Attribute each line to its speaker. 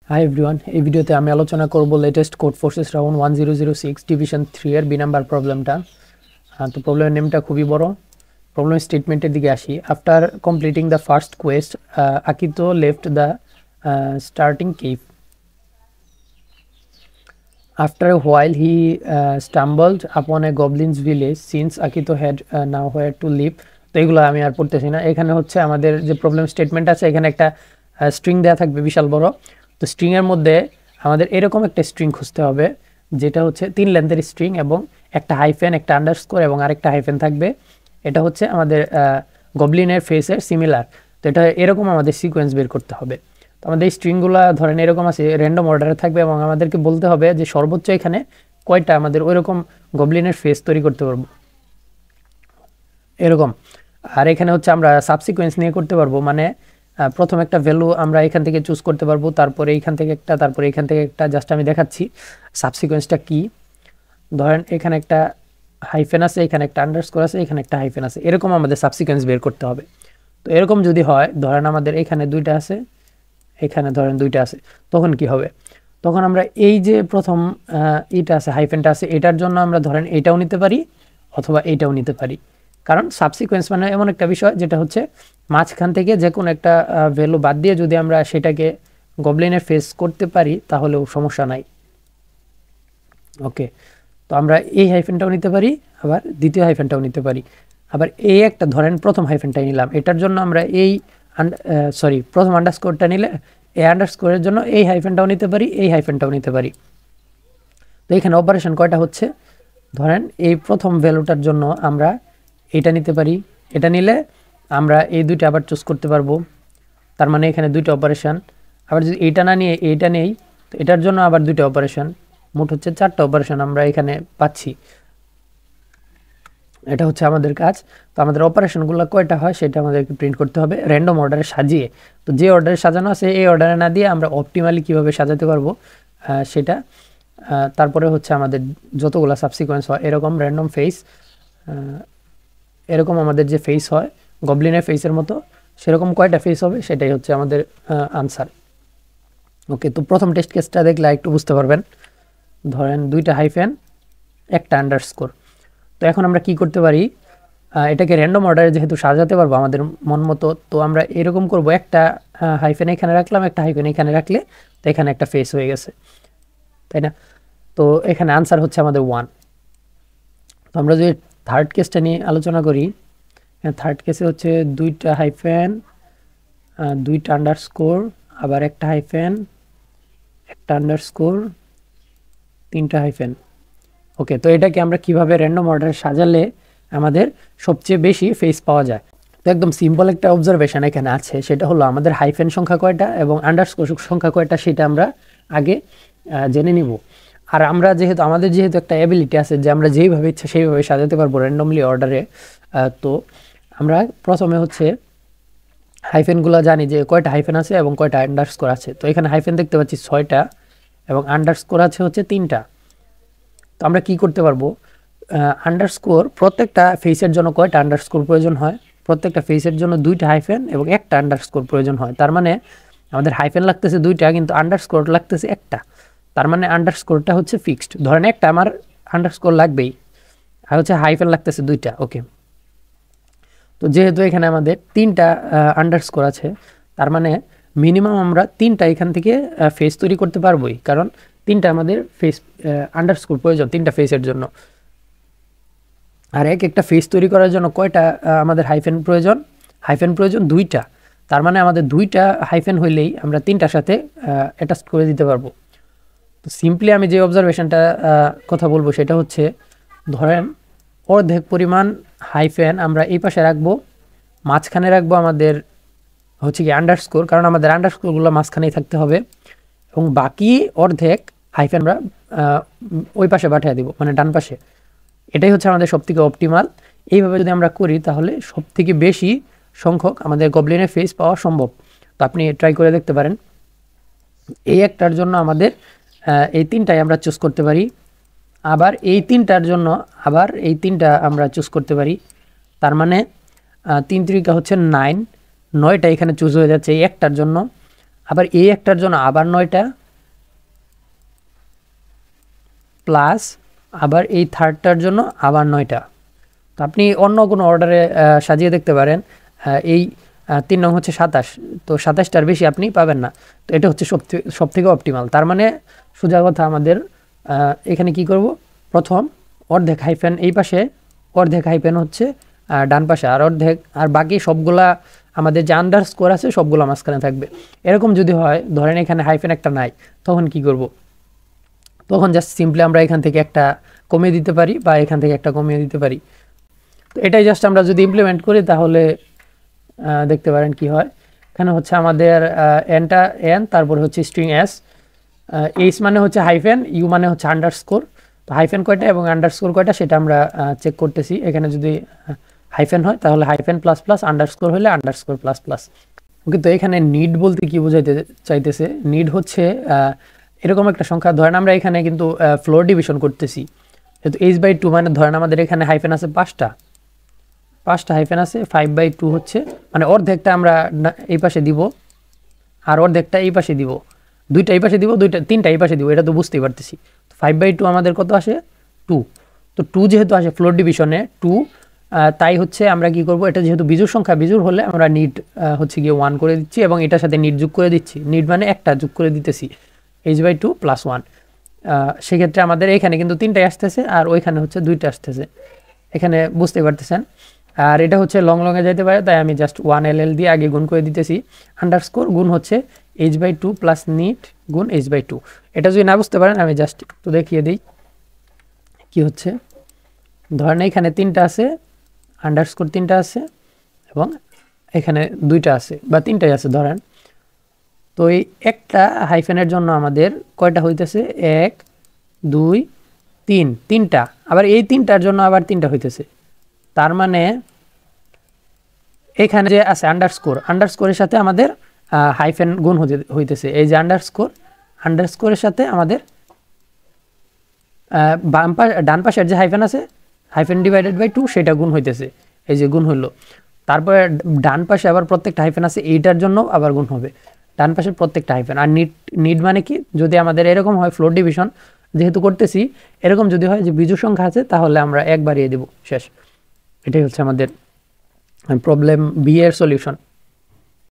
Speaker 1: Hi everyone, এই ভিডিওতে আমি আলোচনা করব latest code forces round 1006 division 3 এর বি নাম্বার প্রবলেমটা। তো প্রবলেমের নেমটা খুবই বড়। প্রবলেম স্টেটমেন্টের দিকে আসি। After completing the first quest, Akito left the starting cave. After a while, he stumbled upon a goblin's village, since Akito had nowhere to live. তো এগুলো আমি আর পড়তেছি না। এখানে হচ্ছে আমাদের যে প্রবলেম স্টেটমেন্ট আছে, এখানে একটা স্ট্রিং দেওয়া থাকবে বিশাল বড়। তো স্ট্রিংয়ের মধ্যে আমাদের এরকম একটা স্ট্রিং খুঁজতে হবে যেটা হচ্ছে 3 লেন্থের স্ট্রিং এবং একটা হাইফেন, একটা আন্ডারস্কোর এবং আরেকটা হাইফেন থাকবে। এটা হচ্ছে আমাদের গবলিনের ফেসের সিমিলার। তো এটা এরকম আমাদের সিকোয়েন্স বের করতে হবে। তো আমাদের এই স্ট্রিংগুলো ধরেন এরকম আছে, র্যান্ডম অর্ডারে থাকবে এবং আমাদেরকে বলতে হবে যে সর্বোচ্চ এখানে কয়টা আমাদের ওইরকম গবলিনের ফেস তৈরি করতে পারবো এরকম। আর এখানে হচ্ছে আমরা সাবসিকোয়েন্স নিয়ে করতে পারবো, মানে প্রথম একটা ভ্যালু আমরা এখান থেকে চুজ করতে পারবো, তারপরে এইখান থেকে একটা, তারপরে এখান থেকে একটা। জাস্ট আমি দেখাচ্ছি সাবসিকোয়েন্সটা কি। ধরেন এখানে একটা হাইফেন আছে, এখানে একটা আন্ডারস্কোর আছে, এখানে একটা হাইফেন আছে, এরকম আমাদের সাবসিকোয়েন্স বের করতে হবে। তো এরকম যদি হয়, ধরেন আমাদের এখানে দুইটা আছে, এখানে ধরেন দুইটা আছে, তখন কি হবে? তখন আমরা এই যে প্রথম এটা আছে, হাইফেনটা আছে, এটার জন্য আমরা ধরেন এইটাও নিতে পারি অথবা এইটাও নিতে পারি। কারণ সাবসিকোয়েন্স মানে এমন একটা বিষয় যেটা হচ্ছে মাঝখান থেকে যে কোনো একটা ভ্যালু বাদ দিয়ে যদি আমরা সেটাকে গবলিনে ফেস করতে পারি তাহলেও সমস্যা নাই। ওকে, তো আমরা এই হাইফেনটাও নিতে পারি, আবার দ্বিতীয় হাইফেনটাও নিতে পারি। আবার এই একটা ধরেন প্রথম হাইফেনটাই নিলাম, এটার জন্য আমরা এই প্রথম আন্ডারস্কোরটা নিলে এই আন্ডারস্কোরের জন্য এই হাইফেনটাও নিতে পারি, এই হাইফেনটাও নিতে পারি। তো এখানে অপারেশন কয়টা হচ্ছে? ধরেন এই প্রথম ভ্যালুটার জন্য আমরা এটা নিতে পারি, এটা নিলে আমরা এই দুইটা আবার চুজ করতে পারবো, তার মানে এখানে দুইটা অপারেশন। আবার যদি এইটা না নিয়ে এইটা নেই, তো এটার জন্য আবার দুইটা অপারেশন, মোট হচ্ছে 4টা অপারেশন আমরা এখানে পাচ্ছি। এটা হচ্ছে আমাদের কাজ। তো আমাদের অপারেশনগুলো কয়টা হয় সেটা আমাদেরকে প্রিন্ট করতে হবে র্যান্ডম অর্ডারে সাজিয়ে। তো যে অর্ডারে সাজানো আছে এই অর্ডারে না দিয়ে আমরা অপটিমালি কীভাবে সাজাতে পারবো সেটা। তারপরে হচ্ছে আমাদের যতগুলো সাবসিকোয়েন্স হয় এরকম র্যান্ডম ফেস, এরকম আমাদের যে ফেস হয় গবলিনের ফেসের মতো, সেরকম কয়টা ফেস হবে সেটাই হচ্ছে আমাদের আনসার। ওকে, তো প্রথম টেস্ট কেসটা দেখলে একটু বুঝতে পারবেন। ধরেন দুইটা হাইফেন, একটা আন্ডারস্কোর। তো এখন আমরা কি করতে পারি, এটাকে র্যান্ডম অর্ডারে যেহেতু সাজাতে পারবো আমাদের মন মতো, তো আমরা এরকম করব, একটা হাইফেন এখানে রাখলাম, একটা হাইফেন এখানে রাখলে তো এখানে একটা ফেস হয়ে গেছে, তাই না? তো এখানে আনসার হচ্ছে আমাদের 1। তো আমরা যদি থার্ড কেসটা নিয়ে আলোচনা করি, থার্ড কেসে হচ্ছে দুইটা হাইফেন, দুইটা আন্ডারস্কোর, আবার একটা হাইফেন, একটা আন্ডারস্কোর, 3টা হাইফেন। ওকে, তো এটাকে আমরা কিভাবে র্যান্ডম অর্ডারে সাজালে আমাদের সবচেয়ে বেশি ফেস পাওয়া যায়? তো একদম সিম্পল একটা অবজারভেশন এখানে আছে, সেটা হলো আমাদের হাইফেন সংখ্যা কয়টা এবং আন্ডারস্কোর সংখ্যা কয়টা সেটা আমরা আগে জেনে নিব। আর আমরা আমাদের যেহেতু একটা অ্যাবিলিটি আছে যে আমরা যেইভাবে ইচ্ছা সেইভাবে সাজাতে পারবো র্যান্ডমলি অর্ডারে, তো আমরা প্রথমে হচ্ছে হাইফেনগুলো জানি যে কয়টা হাইফেন আছে এবং কয়টা আন্ডারস্কোর আছে। তো এখানে হাইফেন দেখতে পাচ্ছি 6টা এবং আন্ডারস্কোর আছে হচ্ছে 3টা। তো আমরা কি করতে পারবো, আন্ডারস্কোর প্রত্যেকটা ফেসের জন্য কয়টা আন্ডারস্কোর প্রয়োজন হয়? প্রত্যেকটা ফেসের জন্য 2টা হাইফেন এবং একটা আন্ডারস্কোর প্রয়োজন হয়। তার মানে আমাদের হাইফেন লাগতেছে 2টা কিন্তু আন্ডারস্কোর লাগতেছে একটা, তার মানে আন্ডারস্কোরটা হচ্ছে ফিক্সড। ধরেন একটা আমার আন্ডারস্কোর লাগবেই, আর হচ্ছে হাইফেন লাগতেছে 2টা। ওকে, তো যেহেতু এখানে আমাদের 3টা আন্ডারস্কোর আছে, তার মানে মিনিমাম আমরা 3টা এখান থেকে ফেস তৈরি করতে পারবোই, কারণ 3টা আমাদের ফেস আন্ডারস্কোর প্রয়োজন 3টা ফেসের জন্য। আর একটা ফেস তৈরি করার জন্য কয়টা আমাদের হাইফেন প্রয়োজন? হাইফেন প্রয়োজন 2টা, তার মানে আমাদের 2টা হাইফেন হইলেই আমরা 3টার সাথে অ্যাটাচ করে দিতে পারবো। তো সিম্পলি আমি যে অবজারভেশনটা কথা বলবো সেটা হচ্ছে, ধরেন অর্ধেক পরিমাণ হাইফেন আমরা এই পাশে রাখবো, মাঝখানে রাখবো আমাদের হচ্ছে কি আন্ডারস্কোর, কারণ আমাদের আন্ডারস্কোরগুলো মাঝখানেই থাকতে হবে, এবং বাকি অর্ধেক হাইফেন আমরা ওই পাশে পাঠিয়ে দিব, মানে ডান পাশে। এটাই হচ্ছে আমাদের সবথেকে অপটিমাল। এইভাবে যদি আমরা করি তাহলে সবথেকে বেশি সংখ্যক আমাদের গবলিনের ফেস পাওয়া সম্ভব। তো আপনি ট্রাই করে দেখতে পারেন। এই একটার জন্য আমাদের এই 3টাই আমরা চুজ করতে পারি, আবার এই 3টার জন্য আবার এই 3টা আমরা চুজ করতে পারি। তার মানে 3 3 হচ্ছে 9, 9টা এখানে চুজ হয়ে যাচ্ছে এই একটার জন্য। আবার এই একটার জন্য আবার 9টা প্লাস আবার এই থার্ডটার জন্য আবার 9টা। তো আপনি অন্য কোনো অর্ডারে সাজিয়ে দেখতে পারেন। এই 3 নং হচ্ছে 27, তো 27টার বেশি আপনি পাবেন না। তো এটা হচ্ছে সব থেকে অপটিমাল। তার মানে সোজা কথা আমাদের এখানে কি করব, প্রথম অর্ধেক হাইফেন এই পাশে, অর্ধেক হাইফেন হচ্ছে ডান পাশে, আর অর্ধেক আর বাকি সবগুলা আমাদের যে আন্ডারস্কোর আছে সবগুলো মাঝখানে থাকবে। এরকম যদি হয়, ধরেন এখানে হাইফেন একটা নাই, তখন কি করব, তখন জাস্ট সিম্পলি আমরা এখান থেকে একটা কমিয়ে দিতে পারি বা এখান থেকে একটা কমিয়ে দিতে পারি। তো এটাই জাস্ট আমরা যদি ইমপ্লিমেন্ট করি তাহলে দেখতে পারেন কি হয়। এখানে হচ্ছে আমাদের এনটা এন, তারপরে হচ্ছে স্ট্রিং এস, এইচ মানে হচ্ছে হাইফেন, ইউ মানে হচ্ছে আন্ডারস্কোর। তো হাইফেন কয়টা এবং আন্ডারস্কোর কয়টা সেটা আমরা চেক করতেছি। এখানে যদি হাইফেন হয় তাহলে হাইফেন প্লাস প্লাস, আন্ডারস্কোর হলে আন্ডারস্কোর প্লাস প্লাস। ওকে, তো এখানে নিড বলতে কি বোঝাইতে চাইতেছে, নিড হচ্ছে এরকম একটা সংখ্যা। ধরেন আমরা এখানে কিন্তু ফ্লোর ডিভিশন করতেছি, যেহেতু h/2 মানে ধরেন আমাদের এখানে হাইফেন আছে 5টা হাইফেন আছে, 5/2 হচ্ছে মানে অর্ধেকটা আমরা এই পাশে দিব আর অর্ধেকটা এই পাশে দিব, দুইটা এই পাশে দিব, তিনটা এই পাশে দিব, এটা তো বুঝতেই পারতেছি। 5/2 আমাদের কত আসে 2। তো 2 যেহেতু আসে ফ্লোর ডিভিশনে 2, তাই হচ্ছে আমরা কি করব, এটা যেহেতু বিজোড় সংখ্যা, বিজোড় হলে আমরা নিড হচ্ছে গিয়ে 1 করে দিচ্ছি এবং এটার সাথে নিড যোগ করে দিচ্ছি। নিড মানে একটা যোগ করে দিতেছি, h/2 + 1। সেক্ষেত্রে আমাদের এখানে কিন্তু 3টাই আসতেছে আর ওইখানে হচ্ছে 2টা আসতেছে, এখানে বুঝতে পারতেছেন। আর এটা হচ্ছে লং লংয়ে যাইতে পারে, তাই আমি জাস্ট 1ll দিয়ে আগে গুণ করে দিতেছি। আন্ডারস্কোর গুণ হচ্ছে h/2 প্লাস নিট গুণ h/2। এটা যদি না বুঝতে পারেন আমি জাস্ট একটু দেখিয়ে দিই কি হচ্ছে। ধরেন এখানে 3টা আছে, আন্ডারস্কোর 3টা আছে এবং এখানে 2টা আছে বা 3টাই আছে ধরেন। তো এই একটা হাইফেনের জন্য আমাদের কয়টা হইতেছে, 1 2 3, 3টা, আবার এই 3টার জন্য আবার 3টা হইতেছে। তার মানে এখানে যে আছে আন্ডারস্কোর, আন্ডারস্কোরের সাথে আমাদের হাইফেন গুণ হইতেছে। এই যে আন্ডারস্কোরের সাথে আমাদের ডান পাশের যে হাইফেন আছে, হাইফেন ডিভাইডেড বাই 2, সেটা গুণ হইতেছে, এই যে গুণ হইলো। তারপরে ডান পাশে আবার প্রত্যেকটা হাইফেন আছে, এইটার জন্য আবার গুণ হবে ডান পাশের প্রত্যেকটা হাইফেন। আর নিড মানে কি, যদি আমাদের এরকম হয় ফ্লোর ডিভিশন যেহেতু করতেছি, এরকম যদি হয় যে বিজোড় সংখ্যা আছে তাহলে আমরা 1 বাড়িয়ে দেব, শেষ। এটাই হচ্ছে আমাদের প্রবলেম বি এর সলিউশন।